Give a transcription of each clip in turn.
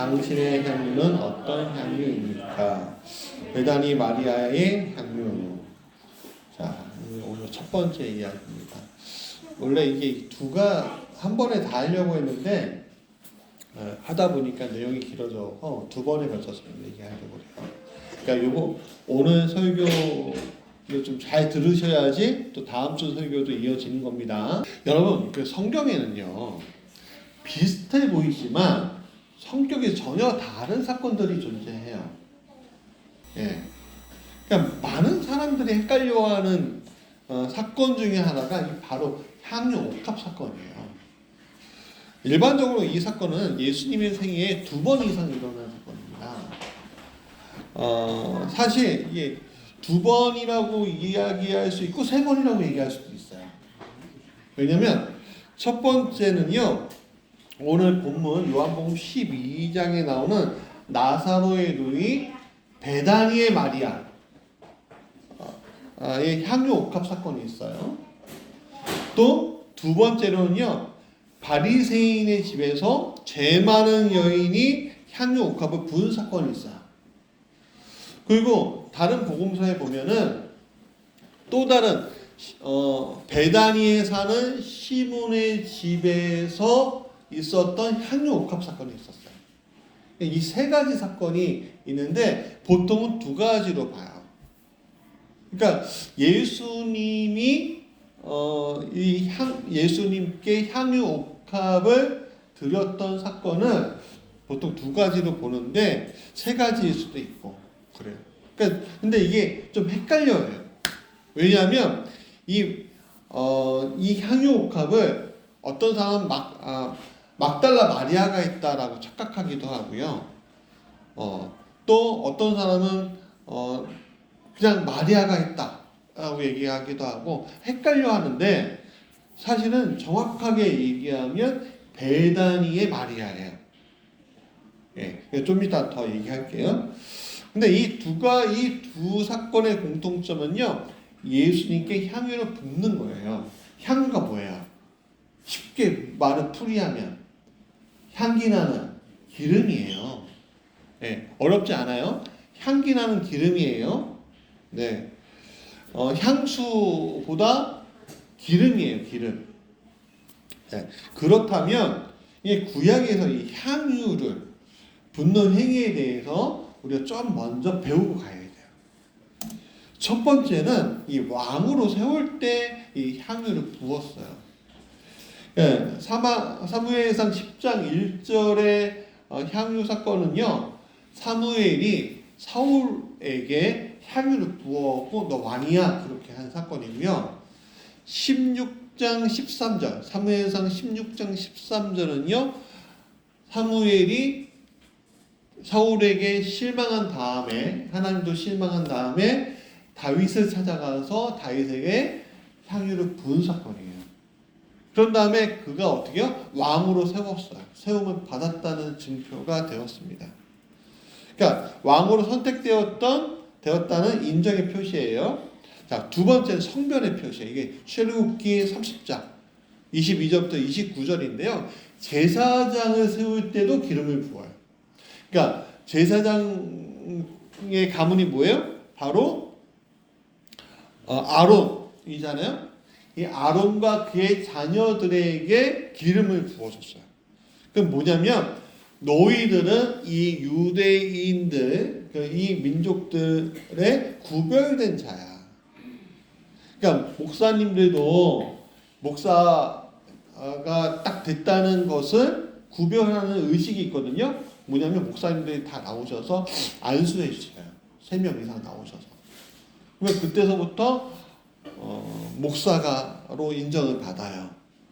당신의 향유는 어떤 향유입니까? 베다니 마리아의 향유. 자, 오늘 첫 번째 이야기입니다. 원래 이게 두가 한 번에 다 하려고 했는데 하다 보니까 내용이 길어져서 두 번에 걸쳐서 얘기하려고 해요. 그러니까 요거 오늘 설교를 좀 잘 들으셔야지 또 다음 주 설교도 이어지는 겁니다. 여러분, 그 성경에는요 비슷해 보이지만 성격이 전혀 다른 사건들이 존재해요. 예. 그러니까 많은 사람들이 헷갈려하는 사건 중에 하나가 바로 향유 옥합 사건이에요. 일반적으로 이 사건은 예수님의 생애에 2번 이상 일어난 사건입니다. 사실 이게 2번이라고 이야기할 수 있고 3번이라고 얘기할 수도 있어요. 왜냐면 첫 번째는요, 오늘 본문 요한복음 12장에 나오는 나사로의 누이 베다니의 마리아 의 향유 옥합 사건이 있어요. 또 두 번째로는요, 바리새인의 집에서 죄 많은 여인이 향유 옥합을 부은 사건이 있어요. 그리고 다른 복음서에 보면은 또 다른 베다니에 사는 시몬의 집에서 있었던 향유 옥합 사건이 있었어요. 이 3가지 사건이 있는데 보통은 2가지로 봐요. 그러니까 예수님이 예수님께 향유 옥합을 드렸던 사건은 보통 2가지로 보는데 3가지일 수도 있고 그래요. 그러니까 근데 이게 좀 헷갈려요. 왜냐하면 이 향유 옥합을 어떤 사람은 막달라 마리아가 했다라고 착각하기도 하고요. 또 어떤 사람은 그냥 마리아가 했다라고 얘기하기도 하고 헷갈려 하는데 사실은 정확하게 얘기하면 베다니의 마리아예요. 예, 좀 이따 더 얘기할게요. 근데 이 두 사건의 공통점은요, 예수님께 향유를 붓는 거예요. 향유가 뭐예요? 쉽게 말을 풀이하면 향기 나는 기름이에요. 네, 어렵지 않아요? 향기 나는 기름이에요. 네, 향수보다 기름이에요, 기름. 네, 그렇다면 이 구약에서 이 향유를 붓는 행위에 대해서 우리가 좀 먼저 배우고 가야 돼요. 첫 번째는 이 왕으로 세울 때 이 향유를 부었어요. 예, 사무엘상 10장 1절의 향유 사건은요, 사무엘이 사울에게 향유를 부었고 너 왕이야 그렇게 한 사건이고요. 16장 13절 사무엘상 16장 13절은요, 사무엘이 사울에게 실망한 다음에 하나님도 실망한 다음에 다윗을 찾아가서 다윗에게 향유를 부은 사건이에요. 그런 다음에 그가 어떻게요? 왕으로 세웠어요. 세움을 받았다는 증표가 되었습니다. 그러니까 왕으로 선택되었다는 인정의 표시예요. 자, 두 번째는 성별의 표시예요. 이게 출애굽기 30장 22절부터 29절인데요. 제사장을 세울 때도 기름을 부어요. 그러니까 제사장의 가문이 뭐예요? 바로 아론이잖아요. 이 아론과 그의 자녀들에게 기름을 부어줬어요. 그럼 뭐냐면 너희들은 이 유대인들, 이 민족들의 구별된 자야. 그러니까 목사님들도 목사가 딱 됐다는 것을 구별하는 의식이 있거든요. 뭐냐면 목사님들이 다 나오셔서 안수해 주세요. 3명 이상 나오셔서. 그러면 그때서부터 목사가로 인정을 받아요.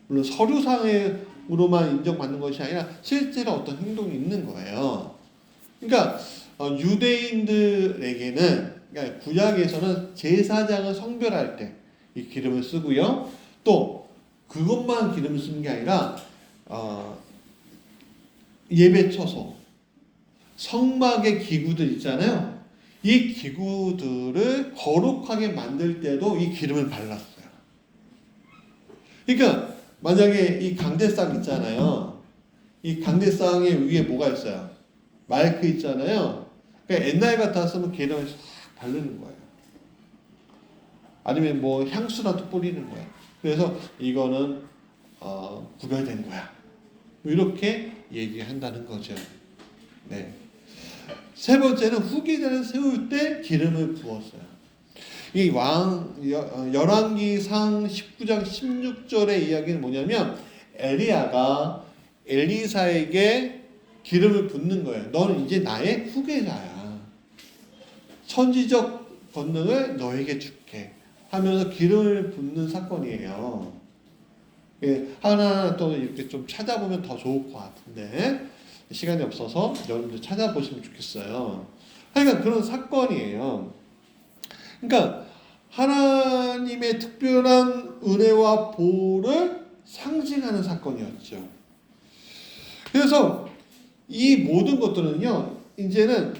물론 서류상으로만 인정받는 것이 아니라 실제로 어떤 행동이 있는 거예요. 그러니까 유대인들에게는, 그러니까 구약에서는 제사장을 성별할 때 이 기름을 쓰고요. 또 그것만 기름을 쓰는 게 아니라 예배처소, 성막의 기구들 있잖아요. 이 기구들을 거룩하게 만들 때도 이 기름을 발랐어요. 그러니까 만약에 이 강대상 있잖아요. 이 강대상의 위에 뭐가 있어요? 마이크 있잖아요. 그러니까 옛날 같았으면 기름을 싹 바르는 거예요. 아니면 뭐 향수라도 뿌리는 거야. 그래서 이거는 구별된 거야. 이렇게 얘기한다는 거죠. 네. 세 번째는 후계자를 세울 때 기름을 부었어요. 이 열왕기상 19장 16절의 이야기는 뭐냐면 엘리야가 엘리사에게 기름을 붓는 거예요. 너는 이제 나의 후계자야. 선지적 권능을 너에게 줄게 하면서 기름을 붓는 사건이에요. 예, 하나하나 또 이렇게 좀 찾아보면 더 좋을 것 같은데 시간이 없어서 여러분들 찾아보시면 좋겠어요. 하여간 그런 사건이에요. 그러니까 하나님의 특별한 은혜와 보호를 상징하는 사건이었죠. 그래서 이 모든 것들은요, 이제는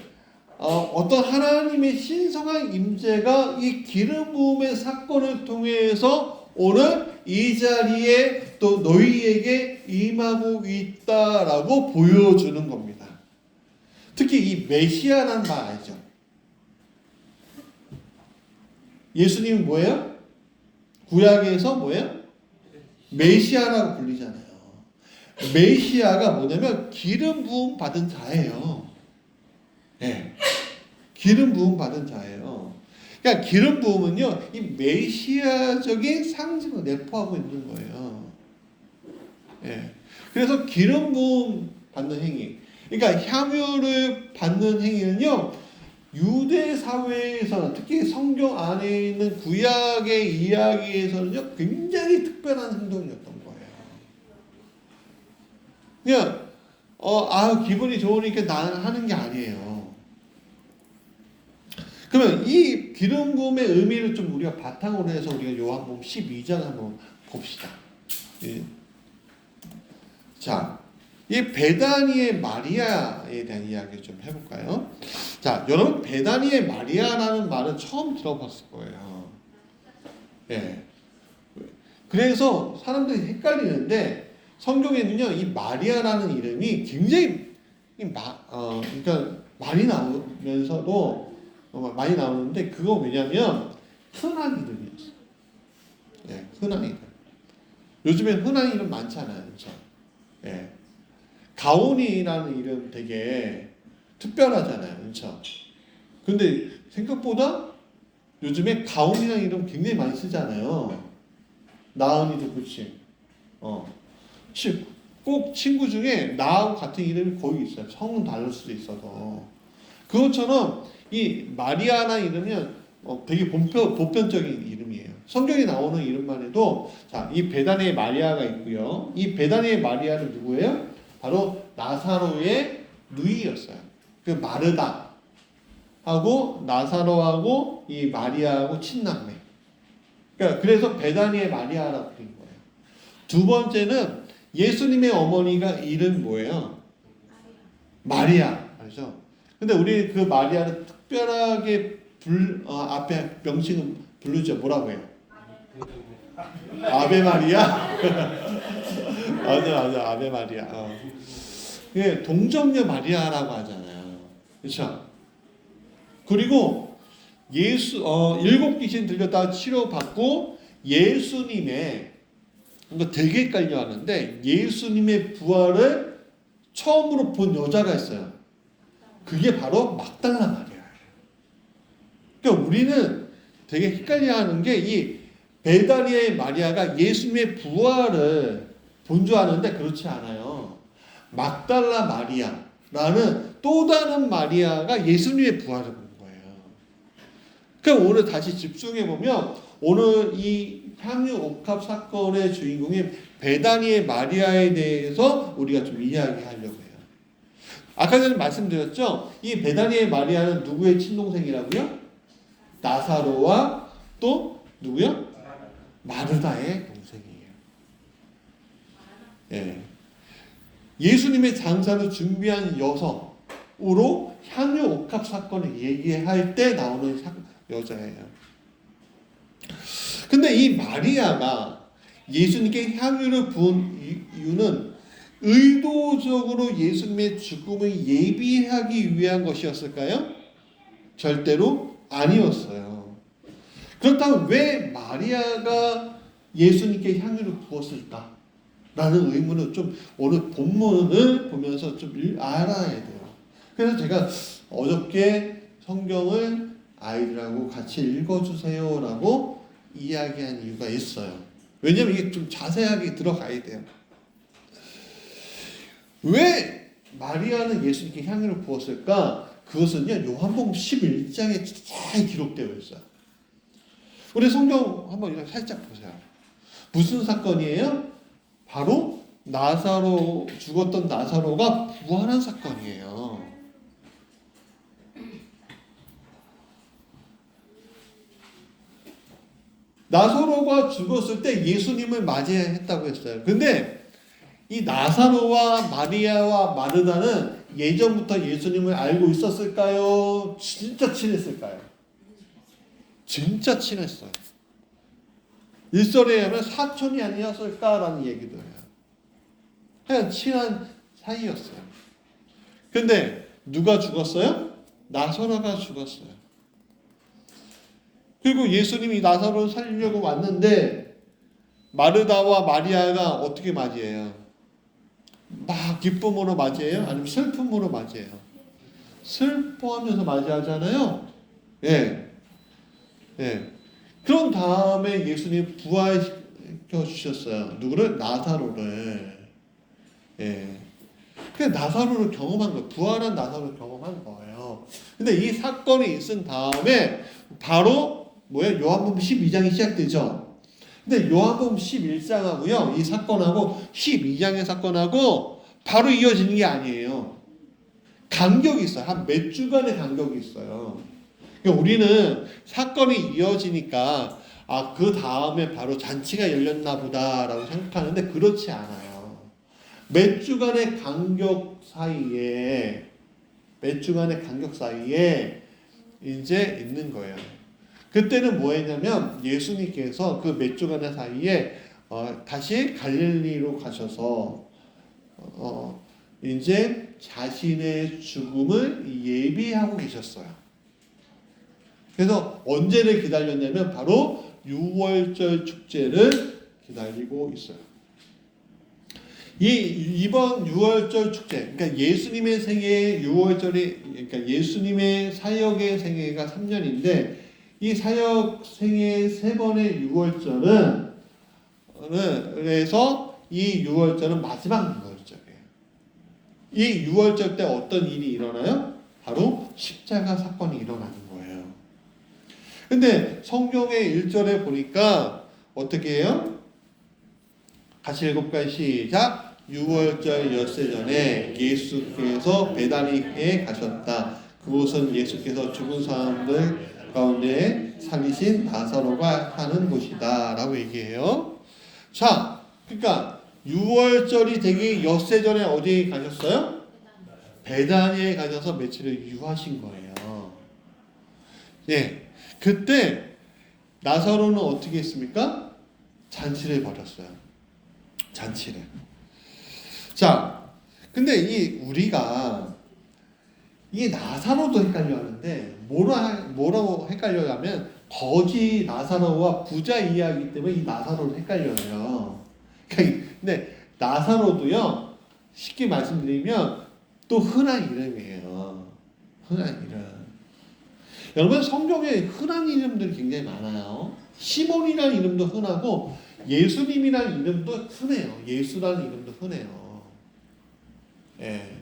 어떤 하나님의 신성한 임재가 이 기름 부음의 사건을 통해서 오늘 이 자리에 또 너희에게 임하고 있다라고 보여주는 겁니다. 특히 이 메시아라는 말 알죠? 예수님은 뭐예요? 구약에서 뭐예요? 메시아라고 불리잖아요. 메시아가 뭐냐면 기름 부음 받은 자예요. 네. 기름 부음 받은 자예요. 그러니까 기름 부음은요, 이 메시아적인 상징을 내포하고 있는 거예요. 네. 그래서 기름 부음 받는 행위, 그러니까 향유를 받는 행위는요, 유대 사회에서는 특히 성경 안에 있는 구약의 이야기에서는요, 굉장히 특별한 행동이었던 거예요. 그냥 기분이 좋으니까 나는 하는 게 아니에요. 그러면 이 기름 부음의 의미를 좀 우리가 바탕으로 해서 우리가 요한복음 12장 한번 봅시다. 예. 자, 이 베다니의 마리아에 대한 이야기 좀 해볼까요? 자, 여러분 베다니의 마리아라는 말은 처음 들어봤을 거예요. 예. 그래서 사람들이 헷갈리는데 성경에는요, 이 마리아라는 이름이 굉장히 그러니까 많이 나오면서도 많이 나오는데 그거 왜냐면 흔한 이름이었어요. 예, 흔한 이름. 요즘에 흔한 이름 많잖아요, 그렇죠? 예. 가온이라는 이름 되게 특별하잖아요, 그렇죠? 근데 생각보다 요즘에 가온이라는 이름 굉장히 많이 쓰잖아요. 나은이도 그렇지. 꼭 친구 중에 나하고 같은 이름이 거의 있어요. 성은 다를 수도 있어도. 그것처럼 이 마리아나 이름은 되게 보편적인 이름이에요. 성경에 나오는 이름만 해도 자, 이 베다니의 마리아가 있고요. 이 베다니의 마리아는 누구예요? 바로 나사로의 누이였어요. 그 마르다 하고 나사로하고 이 마리아하고 친남매. 그러니까 그래서 베다니의 마리아라고 부른 거예요. 두 번째는 예수님의 어머니가 이름 뭐예요? 마리아. 알죠? 근데 우리 그 마리아를 특별하게 앞에 명칭은 부르죠. 뭐라고 해요? 아베 마리아? 맞아. 아베 마리아. 예, 동정녀 마리아라고 하잖아요. 그렇죠? 그리고 일곱 귀신 들렸다가 치료받고 예수님의, 이거 되게 헷갈려 하는데, 예수님의 부활을 처음으로 본 여자가 있어요. 그게 바로 막달라 마리아예요. 그러니까 우리는 되게 헷갈려 하는 게 이 베다니의 마리아가 예수님의 부활을 본 줄 아는데 그렇지 않아요. 막달라 마리아라는 또 다른 마리아가 예수님의 부활을 본 거예요. 그럼 오늘 다시 집중해 보면 오늘 이 향유 옥합 사건의 주인공인 베다니의 마리아에 대해서 우리가 좀 이야기하려고 해요. 아까 전에 말씀드렸죠? 이 베다니의 마리아는 누구의 친동생이라고요? 나사로와 또 누구요? 마르다의 동생이에요. 예. 예수님의 장사를 준비한 여성으로 향유 옥합 사건을 얘기할 때 나오는 여자예요. 근데 이 마리아가 예수님께 향유를 부은 이유는 의도적으로 예수님의 죽음을 예비하기 위한 것이었을까요? 절대로 아니었어요. 그렇다면 왜 마리아가 예수님께 향유를 부었을까? 라는 의문을 좀 오늘 본문을 보면서 좀 알아야 돼요. 그래서 제가 어저께 성경을 아이들하고 같이 읽어주세요 라고 이야기한 이유가 있어요. 왜냐면 이게 좀 자세하게 들어가야 돼요. 왜 마리아는 예수님께 향유를 부었을까? 그것은요, 요한복음 11장에 잘 기록되어 있어요. 우리 성경 한번 살짝 보세요. 무슨 사건이에요? 바로 죽었던 나사로가 부활한 사건이에요. 나사로가 죽었을 때 예수님을 맞이했다고 했어요. 근데 이 나사로와 마리아와 마르다는 예전부터 예수님을 알고 있었을까요? 진짜 친했을까요? 진짜 친했어요. 일설에 하면 사촌이 아니었을까라는 얘기도 해요. 그냥 친한 사이였어요. 근데 누가 죽었어요? 나사로가 죽었어요. 그리고 예수님이 나사로를 살리려고 왔는데 마르다와 마리아가 어떻게 맞이해요? 막 기쁨으로 맞이해요? 아니면 슬픔으로 맞이해요? 슬퍼하면서 맞이하잖아요. 예. 예. 그런 다음에 예수님 부활시켜 주셨어요. 누구를? 나사로를. 예. 그 나사로를 경험한 거예요. 부활한 나사로를 경험한 거예요. 근데 이 사건이 있은 다음에 바로 뭐예요? 요한복음 12장이 시작되죠. 근데 요한복음 11장하고요. 이 사건하고 12장의 사건하고 바로 이어지는 게 아니에요. 간격이 있어요. 한 몇 주간의 간격이 있어요. 그러니까 우리는 사건이 이어지니까 그 다음에 바로 잔치가 열렸나 보다라고 생각하는데 그렇지 않아요. 몇 주간의 간격 사이에 이제 있는 거예요. 그때는 뭐 했냐면 예수님께서 그 몇 주간의 사이에 다시 갈릴리로 가셔서 이제 자신의 죽음을 예비하고 계셨어요. 그래서 언제를 기다렸냐면 바로 유월절 축제를 기다리고 있어요. 이번 유월절 축제, 그러니까 예수님의 생애 그러니까 예수님의 사역의 생애가 3년인데 이 사역 생애 3번의 유월절은 그래서 이 유월절은 마지막 유월절이에요. 이 유월절 때 어떤 일이 일어나요? 바로 십자가 사건이 일어나는 거예요. 근데 성경의 1절에 보니까 어떻게 해요? 같이 읽어볼까요? 시작! 유월절 엿새 전에 예수께서 베다니에 가셨다. 그곳은 예수께서 죽은 사람들 가운데 살리신 나사로가 사는 곳이다 라고 얘기해요. 자, 그러니까 유월절이 되기 엿새 전에 어디에 가셨어요? 베다니에 가셔서 며칠을 유하신 거예요. 예, 그때 나사로는 어떻게 했습니까? 잔치를 벌였어요. 잔치를. 자, 근데 우리가 이 나사로도 헷갈려 하는데 뭐라고 헷갈려 하면 거지 나사로와 부자 이야기 때문에 이 나사로를 헷갈려요. 근데 나사로도요, 쉽게 말씀드리면 또 흔한 이름이에요. 흔한 이름. 여러분 성경에 흔한 이름들이 굉장히 많아요. 시몬이라는 이름도 흔하고 예수님이라는 이름도 흔해요. 예수라는 이름도 흔해요. 예.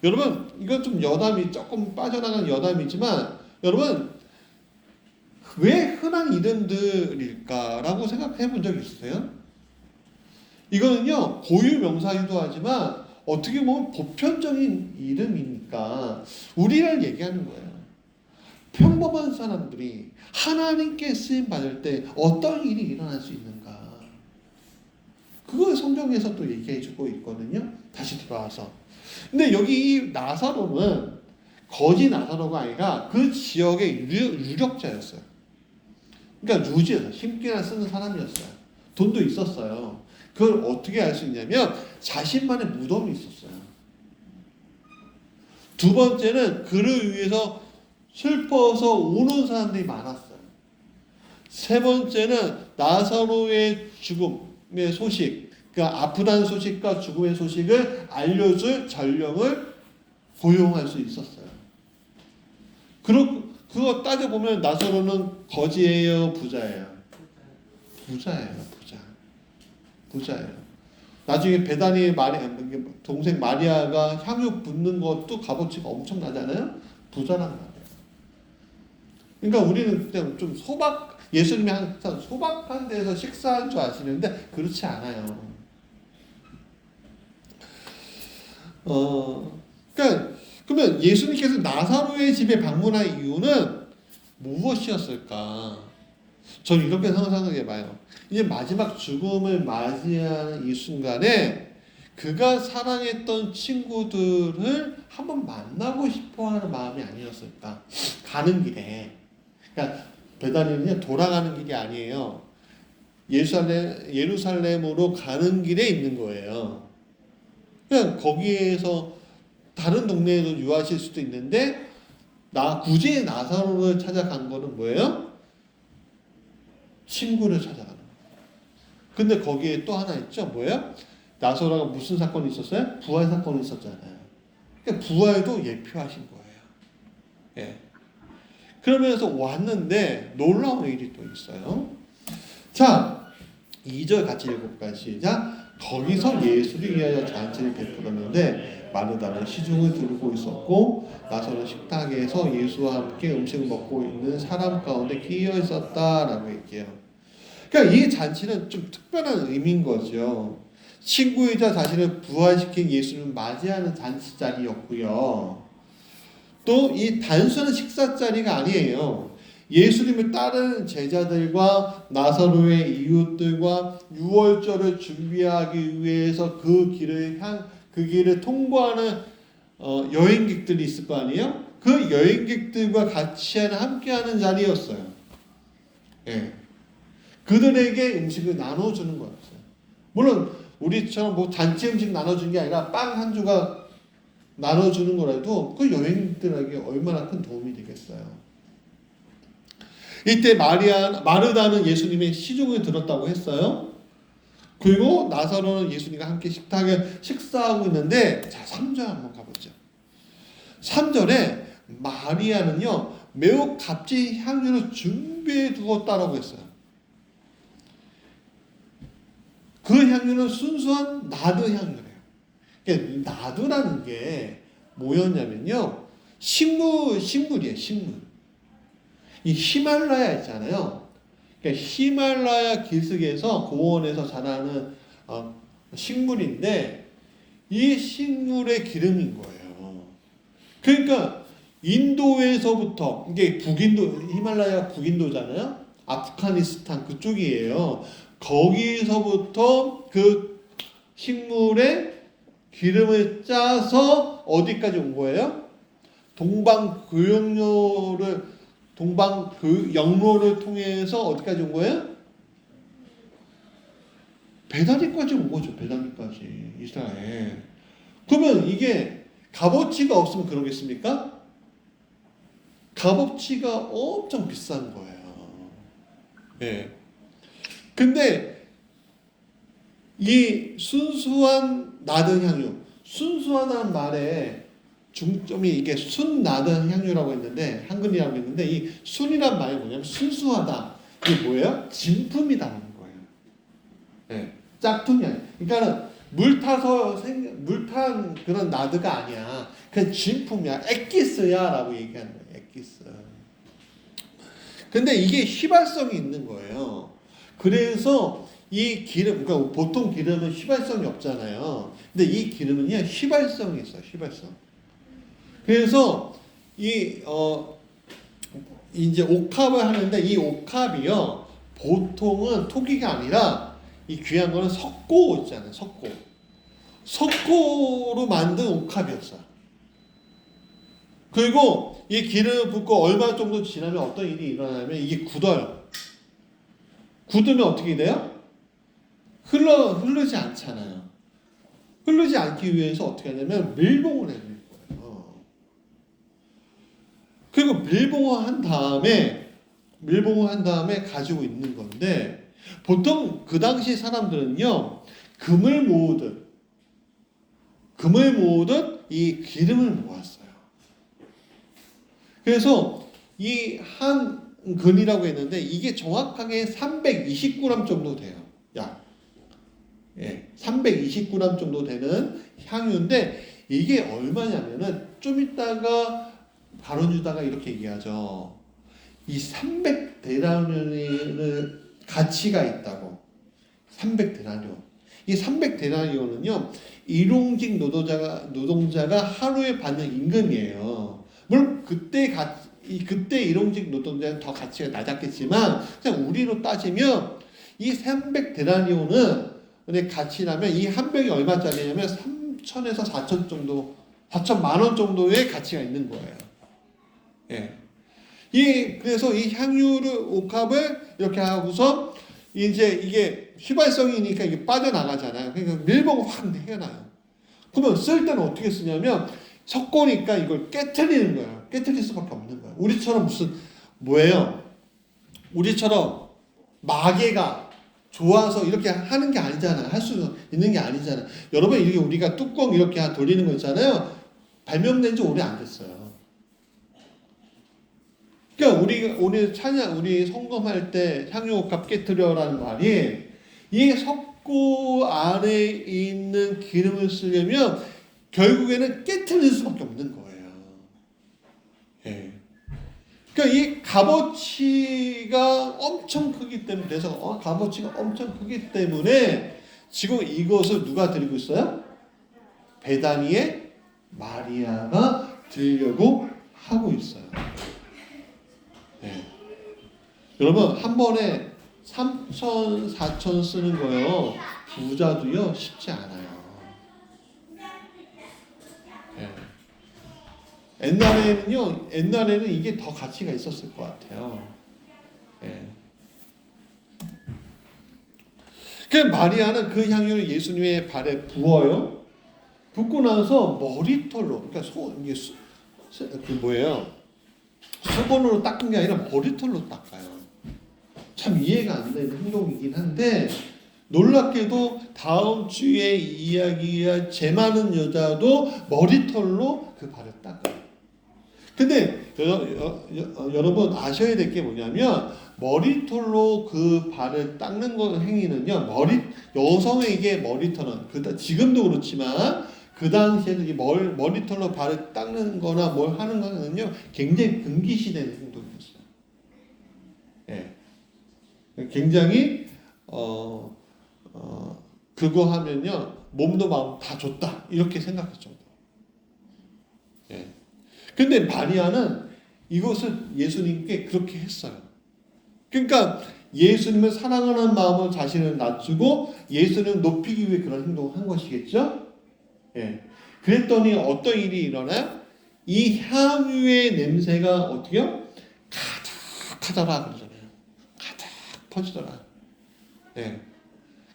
여러분 이건 좀 여담이 조금 빠져나간 여담이지만 여러분 왜 흔한 이름들일까라고 생각해 본 적 있으세요? 이거는요 고유 명사이기도 하지만 어떻게 보면 보편적인 이름이니까 우리를 얘기하는 거예요. 평범한 사람들이 하나님께 쓰임 받을 때 어떤 일이 일어날 수 있는가? 그걸 성경에서 또 얘기해 주고 있거든요. 다시 돌아와서. 근데 여기 이 나사로는 거지 나사로가 아니라 그 지역의 유력자였어요. 그러니까 루지였어요. 힘기나 쓰는 사람이었어요. 돈도 있었어요. 그걸 어떻게 알 수 있냐면 자신만의 무덤이 있었어요. 두 번째는 그를 위해서 슬퍼서 우는 사람들이 많았어요. 세 번째는 나사로의 죽음의 소식, 그러니까 아프다는 소식과 죽음의 소식을 알려줄 전령을 고용할 수 있었어요. 그거 따져보면 나사로는 거지예요, 부자예요? 부자예요, 부자예요. 나중에 베다니 동생 마리아가 향유 붓는 것도 값어치가 엄청나잖아요? 부자란 말이에요. 그러니까 우리는 그냥 좀 예수님이 항상 소박한 데서 식사한 줄 아시는데 그렇지 않아요. 그러면 예수님께서 나사로의 집에 방문한 이유는 무엇이었을까? 저는 이렇게 상상해봐요. 이제 마지막 죽음을 맞이하는 이 순간에 그가 사랑했던 친구들을 한번 만나고 싶어하는 마음이 아니었을까? 가는 길에. 그러니까 베다니는요 돌아가는 길이 아니에요. 예루살렘으로 가는 길에 있는 거예요. 그냥 거기에서 다른 동네에도 유하실 수도 있는데 굳이 나사로를 찾아간 거는 뭐예요? 친구를 찾아가는 거예요. 근데 거기에 또 하나 있죠. 뭐예요? 나사로가 무슨 사건이 있었어요? 부활 사건이 있었잖아요. 그러니까 부활도 예표하신 거예요. 예. 그러면서 왔는데 놀라운 일이 또 있어요. 자, 2절 같이 읽어볼까요? 시작. 거기서 예수를 위하여 잔치를 베풀었는데 마르다는 시중을 들고 있었고 나서는 식탁에서 예수와 함께 음식을 먹고 있는 사람 가운데 끼어 있었다라고 얘기해요. 그러니까 이 잔치는 좀 특별한 의미인 거죠. 친구이자 자신을 부활시킨 예수를 맞이하는 잔치 자리였고요. 또 이 단순한 식사 자리가 아니에요. 예수님을 따르는 제자들과 나사로의 이웃들과 유월절을 준비하기 위해서 그 길을 통과하는 여행객들이 있을 거 아니에요? 그 여행객들과 같이 함께하는 자리였어요. 예. 그들에게 음식을 나눠주는 거였어요. 물론 우리처럼 뭐 잔치 음식 나눠주는 게 아니라 빵 한 조각 나눠주는 거라도 그 여행들에게 얼마나 큰 도움이 되겠어요. 이때 마르다는 예수님의 시중을 들었다고 했어요. 그리고 나사로는 예수님과 함께 식탁에 식사하고 있는데, 자, 3절 한번 가보죠. 3절에 마리아는요 매우 값진 향유를 준비해 두었다라고 했어요. 그 향유는 순수한 나드 향유래요. 그러니까 나드라는 게 뭐였냐면요, 식물이에요, 식물. 이 히말라야 있잖아요. 그러니까 히말라야 기슭에서 고원에서 자라는 식물인데 이 식물의 기름인 거예요. 그러니까 인도에서부터, 이게 히말라야 북인도잖아요. 아프가니스탄 그쪽이에요. 거기서부터 그 식물의 기름을 짜서 어디까지 온 거예요? 영로를 통해서 어디까지 온 거예요? 베다니까지 온 거죠. 베다니까지, 이스라엘. 그러면 이게 값어치가 없으면 그러겠습니까? 값어치가 엄청 비싼 거예요. 예. 근데 이 순수한 나드 향유, 순수하다는 말에 중점이 이게 순나드 향유라고 했는데, 한글이라고 했는데, 이 순이란 말이 뭐냐면 순수하다. 이게 뭐예요? 진품이라는 거예요. 네. 짝퉁이 아니에요. 그러니까 물탄 그런 나드가 아니야. 그냥 진품이야. 엑기스야라고 얘기하는 거예요. 엑기스. 근데 이게 휘발성이 있는 거예요. 그래서 이 기름, 그러니까 보통 기름은 휘발성이 없잖아요. 근데 이 기름은요 휘발성이 있어요. 휘발성. 그래서 이제 옥합을 하는데 이 옥합이요 보통은 토기가 아니라 이 귀한 거는 석고 있잖아요. 석고로 만든 옥합이었어요. 그리고 이 기름을 붓고 얼마 정도 지나면 어떤 일이 일어나냐면 이게 굳어요. 굳으면 어떻게 돼요? 흐르지 않잖아요. 흐르지 않기 위해서 어떻게 하냐면 밀봉을 해야 거예요. 그리고 밀봉을 한 다음에 가지고 있는 건데, 보통 그 당시 사람들은요, 금을 모으듯 이 기름을 모았어요. 그래서 이 한 근이라고 했는데, 이게 정확하게 320g 정도 돼요. 약. 320g 정도 되는 향유인데, 이게 얼마냐면은 좀 이따가 가론유다가 이렇게 얘기하죠. 이 300데나리온의 가치가 있다고. 300데나리온. 이 300데나리온은요, 일용직 노동자가 하루에 받는 임금이에요. 물론 그때 일용직 노동자는 더 가치가 낮았겠지만, 그냥 우리로 따지면 이 300데나리온은 가치라면 이 한 병이 얼마짜리냐면 3천에서 4천 정도, 4천만 원 정도의 가치가 있는 거예요. 그래서 이 향유를 옥합을 이렇게 하고서 이제 이게 휘발성이니까 이게 빠져나가잖아요. 그러니까 밀봉을 확 해놔요. 그러면 쓸 때는 어떻게 쓰냐면 섞으니까 이걸 깨트리는 거예요. 깨트릴 수밖에 없는 거예요. 우리처럼 우리처럼 마개가 좋아서 이렇게 하는 게 아니잖아요. 할 수 있는 게 아니잖아요. 여러분, 이게 우리가 뚜껑 이렇게 돌리는 거 있잖아요. 발명된 지 오래 안 됐어요. 그러니까 우리 성검할 때 향유옥합 깨트려라는 말이, 이 석고 아래에 있는 기름을 쓰려면 결국에는 깨트릴 수밖에 없는 거예요. 그러니까 이 값어치가 엄청 크기 때문에, 그래서 값어치가 엄청 크기 때문에 지금 이것을 누가 드리고 있어요? 베다니의 마리아가 드리려고 하고 있어요. 여러분, 한 번에 3천, 4천 쓰는 거요, 부자도요 쉽지 않아요. 옛날에는 이게 더 가치가 있었을 것 같아요. 그 마리아는 그 향유를 예수님의 발에 부어요. 붓고 나서 머리털로, 그러니까 수건으로 닦은 게 아니라 머리털로 닦아요. 참 이해가 안 되는 행동이긴 한데, 놀랍게도 다음 주에 이야기할 재 많은 여자도 머리털로 그 발을 닦아요. 근데 여러분 아셔야 될 게 뭐냐면, 머리털로 그 발을 닦는 행위는요, 여성에게 머리털은 지금도 그렇지만 그 당시에는 머리털로 발을 닦는 거나 뭘 하는 거는요, 굉장히 금기시되는 행동이었어요. 굉장히 그거 하면요, 몸도 마음 다 줬다 이렇게 생각할 정도. 근데 마리아는 이것을 예수님께 그렇게 했어요. 그러니까 예수님을 사랑하는 마음으로 자신을 낮추고 예수님을 높이기 위해 그런 행동을 한 것이겠죠. 그랬더니 어떤 일이 일어나요? 이 향유의 냄새가 어떻게요? 가득하더라 그러잖아요. 가득 퍼지더라.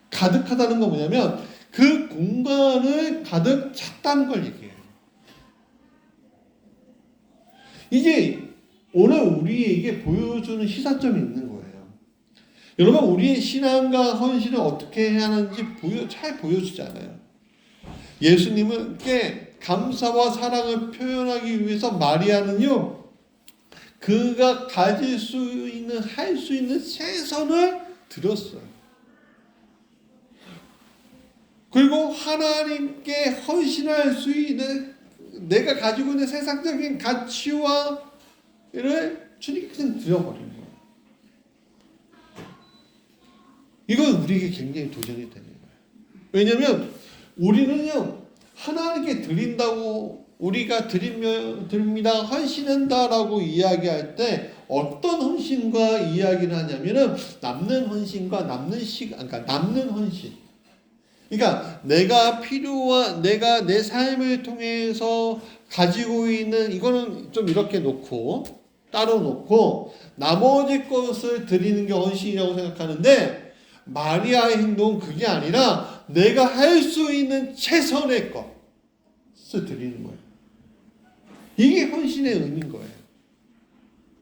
가득하다는 건 뭐냐면 그 공간을 가득 찼다는 걸 얘기해요. 이게 오늘 우리에게 보여주는 시사점이 있는 거예요. 여러분, 우리의 신앙과 헌신을 어떻게 해야 하는지 잘 보여주잖아요. 예수님께 감사와 사랑을 표현하기 위해서 마리아는요, 그가 가질 수 있는, 할 수 있는 최선을 드렸어요. 그리고 하나님께 헌신할 수 있는, 내가 가지고 있는 세상적인 가치와를 주님께 그냥 드려버린 거예요. 이건 우리에게 굉장히 도전이 되는 거예요. 왜냐하면 우리는요, 하나님께 드린다고, 우리가 드립니다, 헌신한다라고 이야기할 때 어떤 헌신과 이야기를 하냐면은 남는 헌신과 그러니까 남는 헌신. 그러니까 내가 내 삶을 통해서 가지고 있는 이거는 좀 이렇게 따로 놓고 나머지 것을 드리는 게 헌신이라고 생각하는데, 마리아의 행동은 그게 아니라 내가 할 수 있는 최선의 것을 드리는 거예요. 이게 헌신의 의미인 거예요.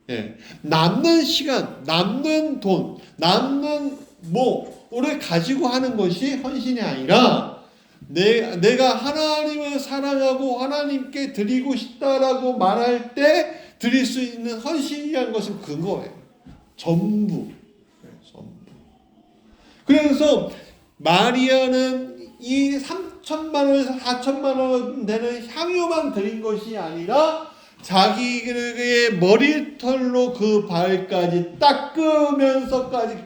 예. 남는 시간, 남는 돈, 남는 뭐를 가지고 하는 것이 헌신이 아니라 내가 하나님을 사랑하고 하나님께 드리고 싶다라고 말할 때 드릴 수 있는 헌신이라는 것은 그거예요. 전부. 그래서 마리아는 이 3천만 원에서 4천만 원 되는 향유만 드린 것이 아니라 자기의 머리털로 그 발까지 닦으면서까지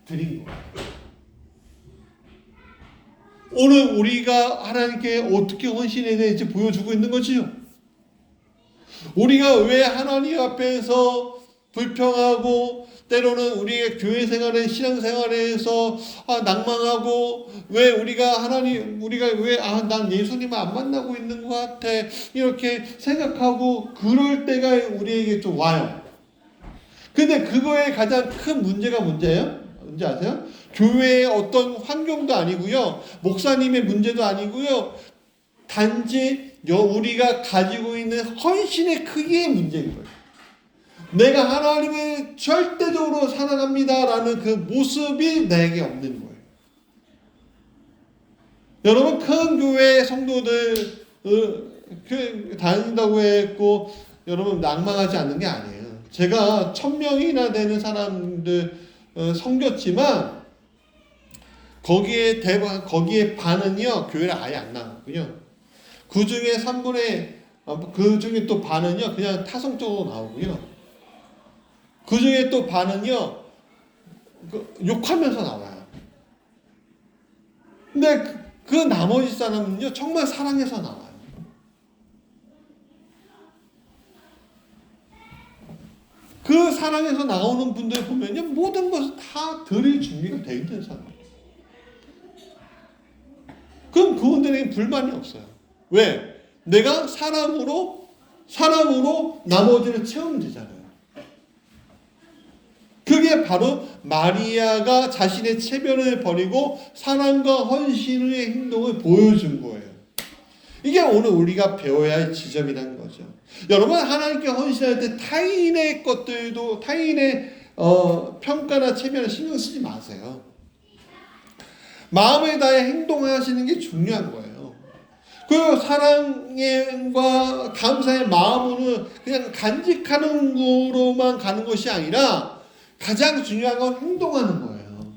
드린 거예요. 오늘 우리가 하나님께 어떻게 헌신해야 되는지 보여주고 있는 거지요. 우리가 왜 하나님 앞에서 불평하고 때로는 우리의 교회 생활에 신앙생활에서 낭망하고 왜 우리가 왜 난 예수님을 안 만나고 있는 것 같아 이렇게 생각하고 그럴 때가 우리에게 좀 와요. 근데 그거의 가장 큰 문제가 뭔지 아세요? 교회의 어떤 환경도 아니고요, 목사님의 문제도 아니고요, 단지 우리가 가지고 있는 헌신의 크기의 문제인 거예요. 내가 하나님을 절대적으로 사랑합니다라는 그 모습이 내게 없는 거예요. 여러분, 큰 교회 성도들 다닌다고 했고 여러분 낭망하지 않는 게 아니에요. 제가 1000명이나 되는 사람들 섬겼지만 거기에 반은요 교회를 아예 안 나왔고요. 그 중에 또 반은요 그냥 타성적으로 나오고요. 그 중에 또 반은요 욕하면서 나와요. 근데 그 나머지 사람은요 정말 사랑해서 나와요. 그 사랑해서 나오는 분들 보면요 모든 것을 다 드릴 준비가 되어 있는 사람이에요. 그럼 그분들에게 불만이 없어요. 왜? 내가 사랑으로 나머지를 채우면 되잖아요. 그게 바로 마리아가 자신의 체면을 버리고 사랑과 헌신의 행동을 보여준 거예요. 이게 오늘 우리가 배워야 할 지점이라는 거죠. 여러분, 하나님께 헌신할 때 타인의 것들도 타인의 평가나 체면을 신경 쓰지 마세요. 마음을 다해 행동하시는 게 중요한 거예요. 그 사랑과 감사의 마음으로 그냥 간직하는 거로만 가는 것이 아니라 가장 중요한 건 행동하는 거예요.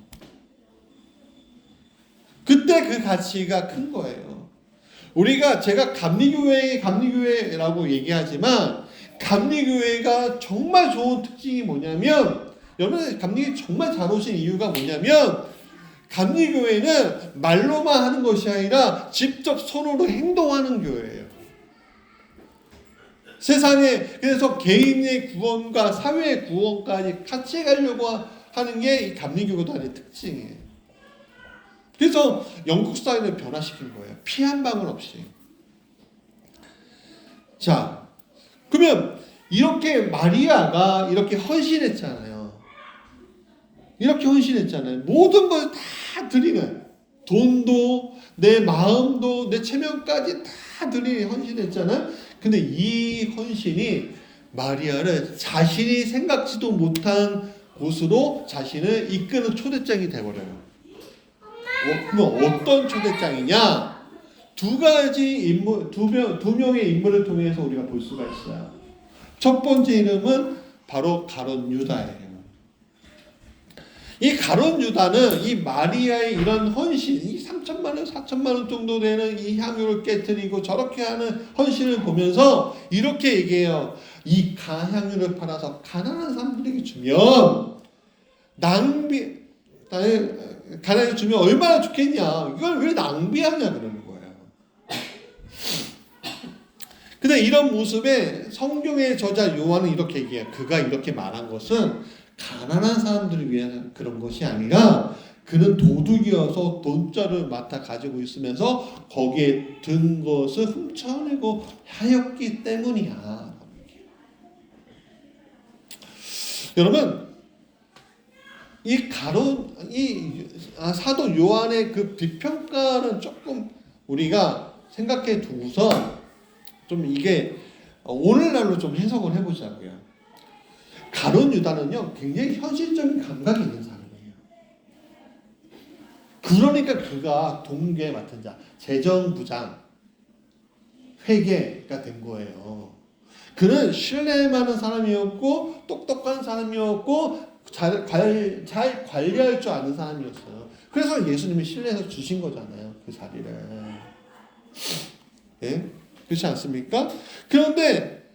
그때 그 가치가 큰 거예요. 제가 감리교회라고 얘기하지만 감리교회가 정말 좋은 특징이 뭐냐면 여러분 감리교회 정말 잘 오신 이유가 뭐냐면 감리교회는 말로만 하는 것이 아니라 직접 손으로 행동하는 교회예요. 세상에 그래서 개인의 구원과 사회의 구원까지 같이 가려고 하는 게 이 감리교단의 특징이에요. 그래서 영국 사회를 변화시킨 거예요. 피 한 방울 없이. 자, 그러면 이렇게 마리아가 이렇게 헌신했잖아요. 모든 걸 다 드리는 돈도 내 마음도 내 체면까지 다 드리는 헌신했잖아요. 근데 이 헌신이 마리아를 자신이 생각지도 못한 곳으로 자신을 이끄는 초대장이 되어버려요. 그럼 어떤 초대장이냐? 두 명의 인물을 통해서 우리가 볼 수가 있어요. 첫 번째 이름은 바로 가룟 유다예요. 이 가룟 유다는 이 마리아의 이런 헌신, 이 3천만 원, 4천만 원 정도 되는 이 향유를 깨뜨리고 저렇게 하는 헌신을 보면서 이렇게 얘기해요. 이 향유를 팔아서 가난한 사람들에게 주면 가난하게 주면 얼마나 좋겠냐. 이걸 왜 낭비하냐 그러는 거예요. 근데 이런 모습에 성경의 저자 요한은 이렇게 얘기해요. 그가 이렇게 말한 것은 가난한 사람들을 위한 그런 것이 아니라 그는 도둑이어서 돈자를 맡아 가지고 있으면서 거기에 든 것을 훔쳐내고 하였기 때문이야. 여러분, 사도 요한의 그 비평가는 조금 우리가 생각해 두고서 좀 이게 오늘날로 좀 해석을 해보자고요. 가룟 유다는요 굉장히 현실적인 감각이 있는 사람이에요. 그러니까 그가 동계 맡은 자, 재정부장, 회계가 된 거예요. 그는 신뢰만한 사람이었고 똑똑한 사람이었고 잘 관리할 줄 아는 사람이었어요. 그래서 예수님이 신뢰해서 주신 거잖아요. 그 자리를. 예? 그렇지 않습니까? 그런데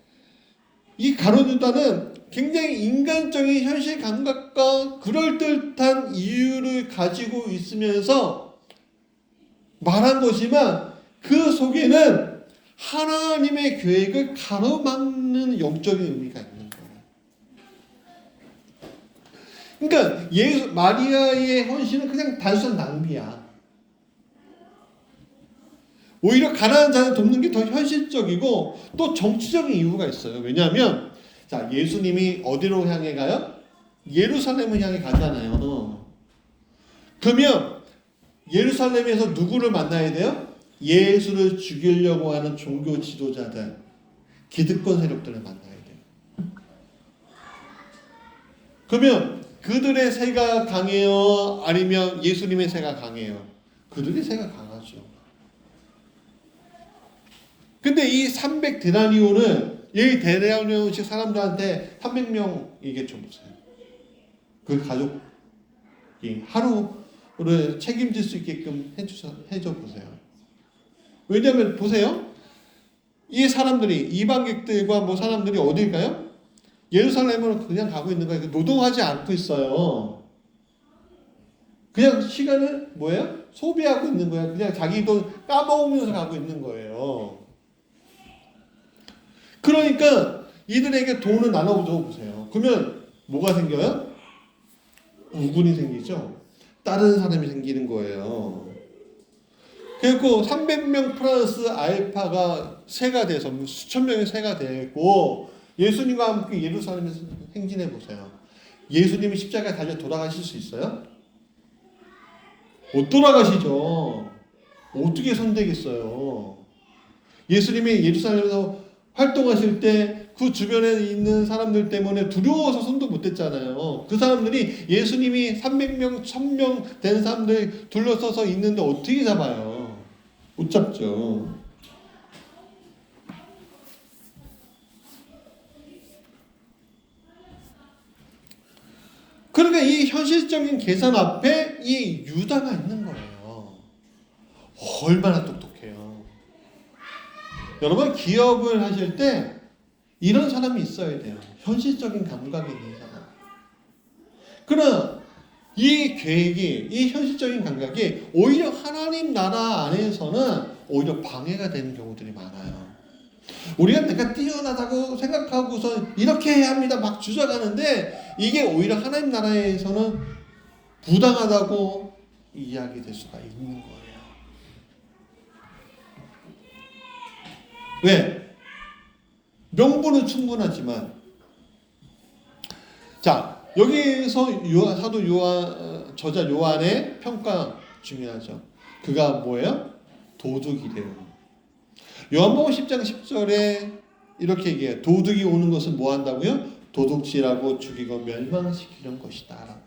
이 가룟 유다는 굉장히 인간적인 현실 감각과 그럴듯한 이유를 가지고 있으면서 말한 거지만 그 속에는 하나님의 계획을 가로막는 영적인 의미가 있는 거예요. 그러니까 마리아의 헌신은 그냥 단순한 낭비야. 오히려 가난한 자를 돕는 게 더 현실적이고 또 정치적인 이유가 있어요. 왜냐하면 자, 예수님이 어디로 향해 가요? 예루살렘을 향해 가잖아요. 그러면 예루살렘에서 누구를 만나야 돼요? 예수를 죽이려고 하는 종교 지도자들, 기득권 세력들을 만나야 돼요. 그러면 그들의 세가 강해요? 아니면 예수님의 세가 강해요? 그들의 세가 강하죠. 근데 이 300데나리온은 이 데나리온씩 사람들한테 300명이겠죠, 보세요. 그 가족이 하루를 책임질 수 있게끔 해줘 보세요. 왜냐하면 보세요. 이 사람들이 이방객들과 뭐 사람들이 어딜까요? 예루살렘으로 그냥 가고 있는 거예요. 노동하지 않고 있어요. 그냥 시간을 뭐예요? 소비하고 있는 거예요. 그냥 자기 돈 까먹으면서 가고 있는 거예요. 그러니까 이들에게 돈을 나눠줘 보세요. 그러면 뭐가 생겨요? 우군이 생기죠. 다른 사람이 생기는 거예요. 그리고 300명 플러스 알파가 세가 돼서 수천 명의 세가 되고 예수님과 함께 예루살렘에서 행진해 보세요. 예수님이 십자가에 달려 돌아가실 수 있어요? 못 돌아가시죠. 어떻게 손대겠어요? 예수님이 예루살렘에서 활동하실 때 그 주변에 있는 사람들 때문에 두려워서 손도 못 댔잖아요. 그 사람들이 예수님이 300명, 1000명 된 사람들 둘러서서 있는데 어떻게 잡아요? 못 잡죠. 그러니까 이 현실적인 계산 앞에 이 유다가 있는 거예요. 얼마나 똑똑해요. 여러분 기업을 하실 때 이런 사람이 있어야 돼요. 현실적인 감각이 있는 사람. 그러나 이 계획이, 이 현실적인 감각이 오히려 하나님 나라 안에서는 오히려 방해가 되는 경우들이 많아요. 우리가 내가 뛰어나다고 생각하고서 이렇게 해야 합니다. 막 주장하는데 이게 오히려 하나님 나라에서는 부당하다고 이야기될 수가 있는 거예요. 왜? 명분은 충분하지만 자 여기서 사도 요한 저자 요한의 평가 중요하죠. 그가 뭐예요? 도둑이래요. 요한복음 10장 10절에 이렇게 얘기해요. 도둑이 오는 것은 뭐 한다고요? 도둑질하고 죽이고 멸망시키는 것이다.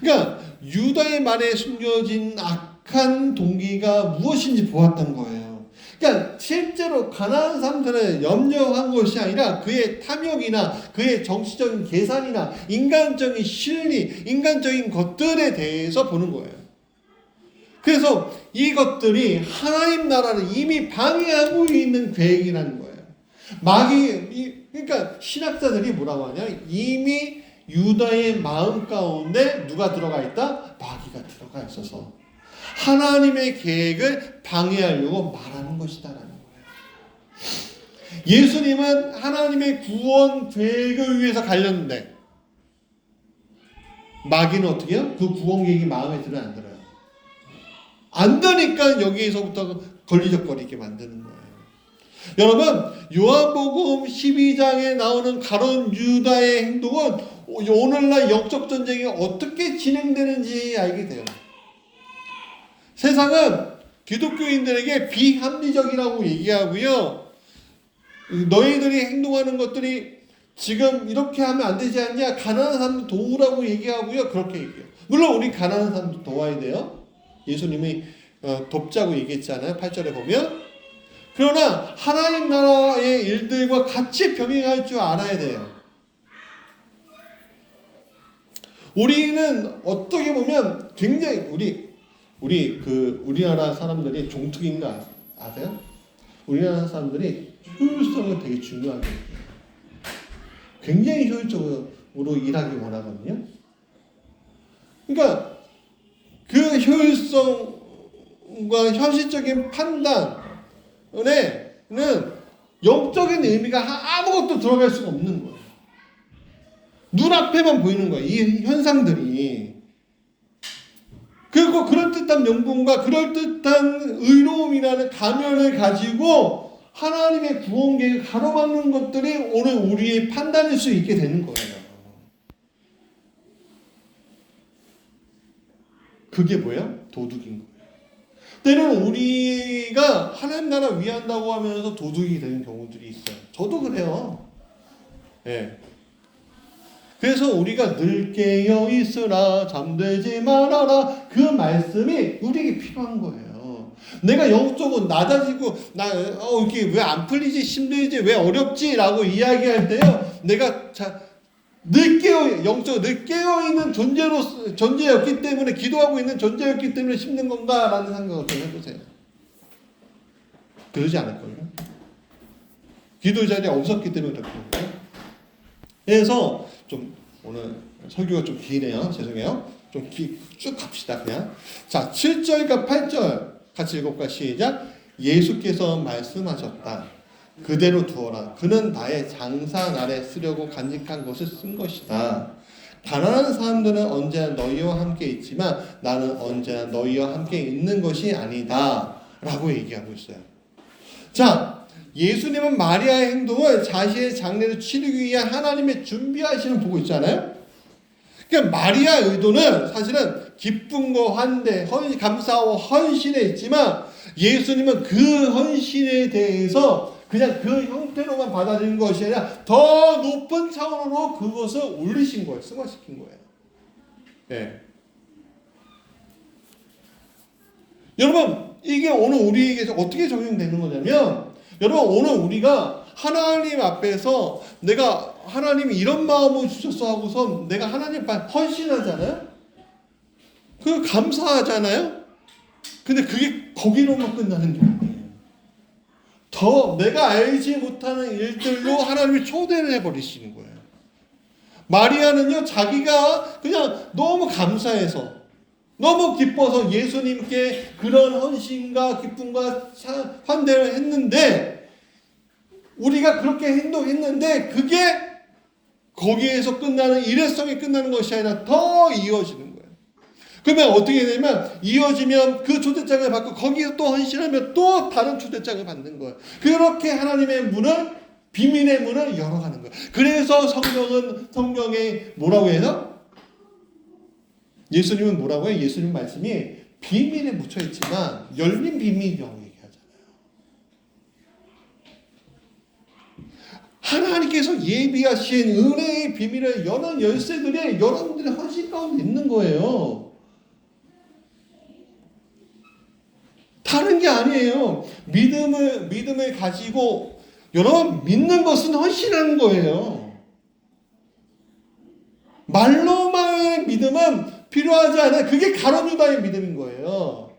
그러니까 유다의 말에 숨겨진 악한 동기가 무엇인지 보았던 거예요. 그러니까 실제로 가난한 사람들을 염려한 것이 아니라 그의 탐욕이나 그의 정치적인 계산이나 인간적인 실리, 인간적인 것들에 대해서 보는 거예요. 그래서 이것들이 하나님 나라를 이미 방해하고 있는 계획이라는 거예요. 그러니까 신학자들이 뭐라고 하냐? 이미 유다의 마음 가운데 누가 들어가 있다? 마귀가 들어가 있어서 하나님의 계획을 방해하려고 말하는 것이다라는 거예요. 예수님은 하나님의 구원 계획을 위해서 갈렸는데 마귀는 어떻게 해요? 그 구원 계획이 마음에 들어요, 안 들어요? 안 되니까 여기에서부터 걸리적거리게 만드는 거예요. 여러분 요한복음 12장에 나오는 가룟 유다의 행동은 오늘날 영적 전쟁이 어떻게 진행되는지 알게 돼요. 세상은 기독교인들에게 비합리적이라고 얘기하고요. 너희들이 행동하는 것들이 지금 이렇게 하면 안 되지 않냐? 가난한 사람도 도우라고 얘기하고요. 그렇게 얘기해요. 물론 우리 가난한 사람도 도와야 돼요. 예수님이 돕자고 얘기했잖아요. 8절에 보면. 그러나 하나님 나라의 일들과 같이 병행할 줄 알아야 돼요. 우리는 어떻게 보면 굉장히 우리나라 사람들이 종특인 거 아세요? 우리나라 사람들이 효율성을 되게 중요하게 해요. 굉장히 효율적으로 일하기 원하거든요. 그러니까 그 효율성과 현실적인 판단에는 영적인 의미가 아무것도 들어갈 수가 없는 거예요. 눈앞에만 보이는 거예요. 이 현상들이. 그리고 그럴듯한 명분과 그럴듯한 의로움이라는 가면을 가지고 하나님의 구원 계획을 가로막는 것들이 오늘 우리의 판단일 수 있게 되는 거예요. 그게 뭐예요? 도둑인 거예요. 때는 우리가 하나님 나라 위한다고 하면서 도둑이 되는 경우들이 있어요. 저도 그래요. 예. 그래서 우리가 늘 깨어 있으라 잠들지 말아라 그 말씀이 우리에게 필요한 거예요. 내가 영적으로 낮아지고 이게 왜 안 풀리지 힘들지 왜 어렵지 라고 이야기할 때요. 내가 영적으로 늘 깨어 있는 존재였기 때문에 기도하고 있는 존재였기 때문에 힘든 건가라는 생각을 좀 해보세요. 그러지 않을걸요? 기도 자리에 없었기 때문에 그렇거든요. 그래서 좀 오늘 설교가 좀 기네요. 죄송해요. 좀 쭉 갑시다 그냥. 자, 7절과 8절 같이 읽어볼까? 시작. 예수께서 말씀하셨다. 그대로 두어라. 그는 나의 장사 날에 쓰려고 간직한 것을 쓴 것이다. 가난한 사람들은 언제나 너희와 함께 있지만 나는 언제나 너희와 함께 있는 것이 아니다. 라고 얘기하고 있어요. 자, 예수님은 마리아의 행동을 자신의 장례를 치르기 위한 하나님의 준비하시는 보고 있잖아요. 그러니까 마리아의 의도는 사실은 기쁨과 환대, 감사와 헌신에 있지만 예수님은 그 헌신에 대해서 그냥 그 형태로만 받아들인 것이 아니라 더 높은 차원으로 그것을 올리신 거예요. 승화시킨 거예요. 네. 여러분, 이게 오늘 우리에게 어떻게 적용되는 거냐면 여러분 오늘 우리가 하나님 앞에서 내가 하나님이 이런 마음을 주셨어 하고서 내가 하나님 앞에 헌신하잖아요. 그 감사하잖아요. 근데 그게 거기로만 끝나는 게 아니에요. 더 내가 알지 못하는 일들로 하나님이 초대를 해버리시는 거예요. 마리아는요 자기가 그냥 너무 감사해서 너무 기뻐서 예수님께 그런 헌신과 기쁨과 환대를 했는데 우리가 그렇게 행동했는데 그게 거기에서 끝나는 일회성이 끝나는 것이 아니라 더 이어지는 거예요. 그러면 어떻게 되냐면 이어지면 그 초대장을 받고 거기서 또 헌신하면 또 다른 초대장을 받는 거예요. 그렇게 하나님의 문을 비밀의 문을 열어가는 거예요. 그래서 성경에 뭐라고 해서 예수님은 뭐라고 해요? 예수님 말씀이 비밀에 묻혀있지만 열린 비밀이라고 얘기하잖아요. 하나님께서 예비하신 은혜의 비밀을 여는 열쇠들이 여러분들의 헌신 가운데 있는 거예요. 다른 게 아니에요. 믿음을 가지고 여러분 믿는 것은 헌신하는 거예요. 말로만의 믿음은 필요하지 않아요. 그게 가룟유다의 믿음인 거예요.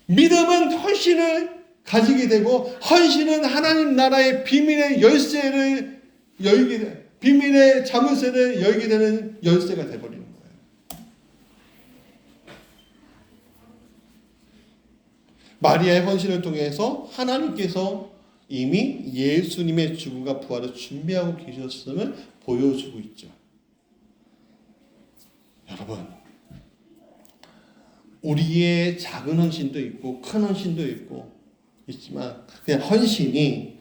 믿음은 헌신을 가지게 되고 헌신은 하나님 나라의 비밀의 열쇠를 비밀의 자물쇠를 열게 되는 열쇠가 되어버리는 거예요. 마리아의 헌신을 통해서 하나님께서 이미 예수님의 죽음과 부활을 준비하고 계셨음을 보여주고 있죠. 여러분, 우리의 작은 헌신도 있고 큰 헌신도 있지만 그냥 헌신이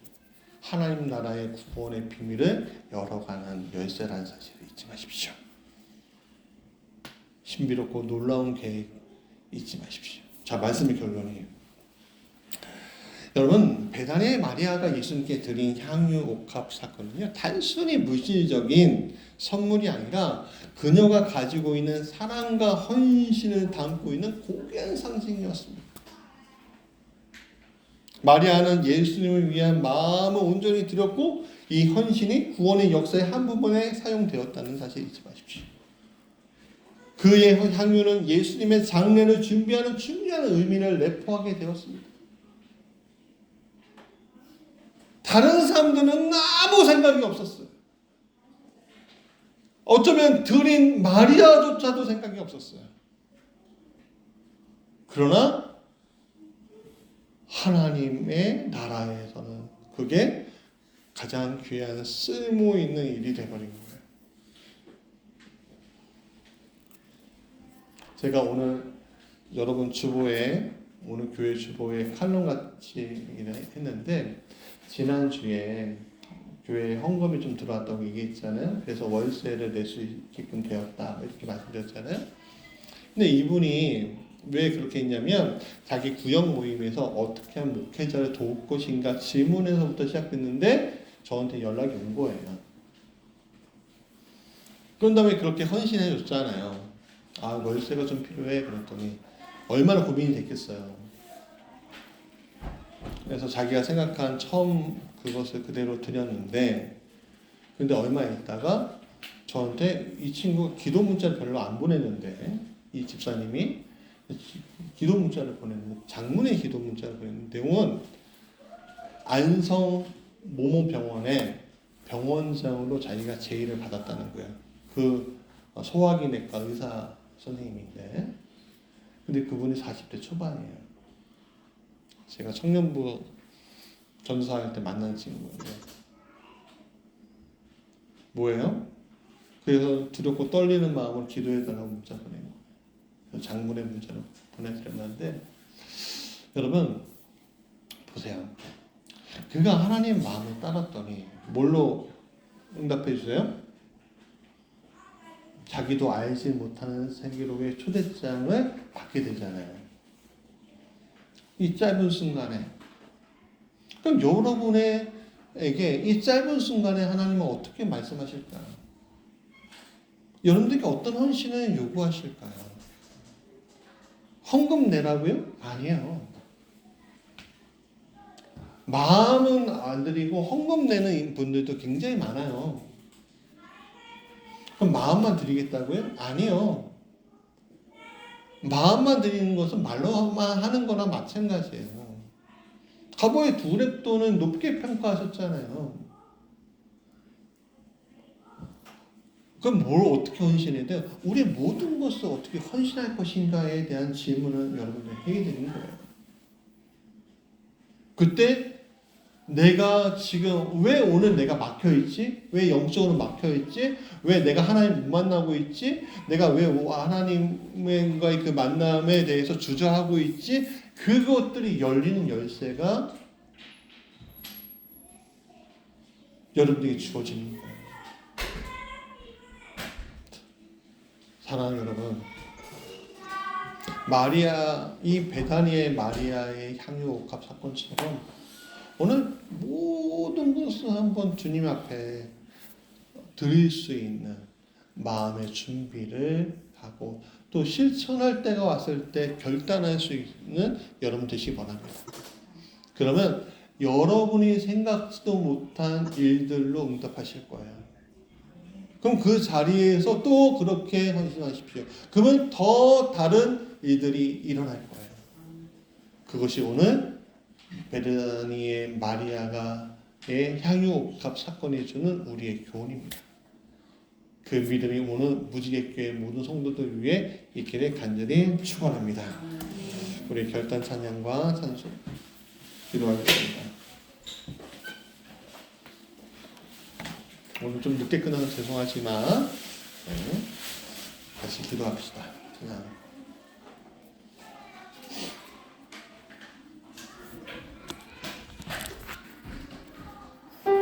하나님 나라의 구원의 비밀을 열어가는 열쇠라는 사실을 잊지 마십시오. 신비롭고 놀라운 계획 잊지 마십시오. 자, 말씀의 결론이에요. 여러분, 베다니의 마리아가 예수님께 드린 향유 옥합 사건은요, 단순히 물질적인 선물이 아니라 그녀가 가지고 있는 사랑과 헌신을 담고 있는 고귀한 상징이었습니다. 마리아는 예수님을 위한 마음을 온전히 드렸고 이 헌신이 구원의 역사의 한 부분에 사용되었다는 사실 잊지 마십시오. 그의 향유는 예수님의 장례를 준비하는 중요한 의미를 내포하게 되었습니다. 다른 사람들은 아무 생각이 없었어요. 어쩌면 드린 마리아조차도 생각이 없었어요. 그러나 하나님의 나라에서는 그게 가장 귀한 쓸모 있는 일이 되어버린 거예요. 제가 오늘 여러분 주보에, 오늘 교회 주보에 칼럼같이 했는데 지난주에 교회에 헌금이 좀 들어왔다고 얘기했잖아요. 그래서 월세를 낼 수 있게끔 되었다 이렇게 말씀드렸잖아요. 근데 이분이 왜 그렇게 했냐면 자기 구역 모임에서 어떻게 하면 목회자를 도울 것인가 질문에서부터 시작됐는데 저한테 연락이 온 거예요. 그런 다음에 그렇게 헌신해 줬잖아요. 아, 월세가 좀 필요해. 그랬더니 얼마나 고민이 됐겠어요. 그래서 자기가 생각한 처음 그것을 그대로 드렸는데, 근데 얼마 있다가 저한테 이 친구가 기도 문자를 별로 안 보냈는데, 이 집사님이 기도 문자를 보냈는데, 장문의 기도 문자를 보냈는데, 내용은 안성 모모 병원에 병원장으로 자기가 제의를 받았다는 거예요. 그 소화기내과 의사 선생님인데, 근데 그분이 40대 초반이에요. 제가 청년부 전도사할 때 만난 친구인데, 뭐예요? 그래서 두렵고 떨리는 마음으로 기도해달라고 문자 보낸 거예요. 장문의 문자로 보내드렸는데, 여러분 보세요. 그가 하나님 마음을 따랐더니 뭘로 응답해 주세요? 자기도 알지 못하는 세계로의 초대장을 받게 되잖아요. 이 짧은 순간에. 그럼 여러분에게 이 짧은 순간에 하나님은 어떻게 말씀하실까요? 여러분들께 어떤 헌신을 요구하실까요? 헌금 내라고요? 아니에요. 마음은 안 드리고 헌금 내는 분들도 굉장히 많아요. 그럼 마음만 드리겠다고요? 아니요. 마음만 드리는 것은 말로만 하는 거나 마찬가지예요. 가보의 두렙도는 높게 평가하셨잖아요. 그럼 뭘 어떻게 헌신해야 돼요? 우리의 모든 것을 어떻게 헌신할 것인가에 대한 질문을 여러분들 해야 되는 거예요. 그때 내가 지금 왜 오늘 내가 막혀있지? 왜 영적으로 막혀있지? 왜 내가 하나님 못 만나고 있지? 내가 왜 하나님과의 그 만남에 대해서 주저하고 있지? 그것들이 열리는 열쇠가 여러분에게 주어지는 거예요. 사랑하는 여러분, 이 베다니의 마리아의 향유 옥합 사건처럼 오늘 모든 것을 한번 주님 앞에 드릴 수 있는 마음의 준비를 하고 또 실천할 때가 왔을 때 결단할 수 있는 여러분 되시기 바랍니다. 그러면 여러분이 생각지도 못한 일들로 응답하실 거예요. 그럼 그 자리에서 또 그렇게 헌신하십시오. 그러면 더 다른 일들이 일어날 거예요. 그것이 오늘 베다니의 마리아가의 향유 옥합 사건이 주는 우리의 교훈입니다. 그 믿음이 오늘 무지개교회 모든 성도들 위해 있기를 간절히 축원합니다. 우리 결단 찬양과 찬송 기도하겠습니다. 오늘 좀 늦게 끝나서 죄송하지만 다시 기도합시다. 찬양.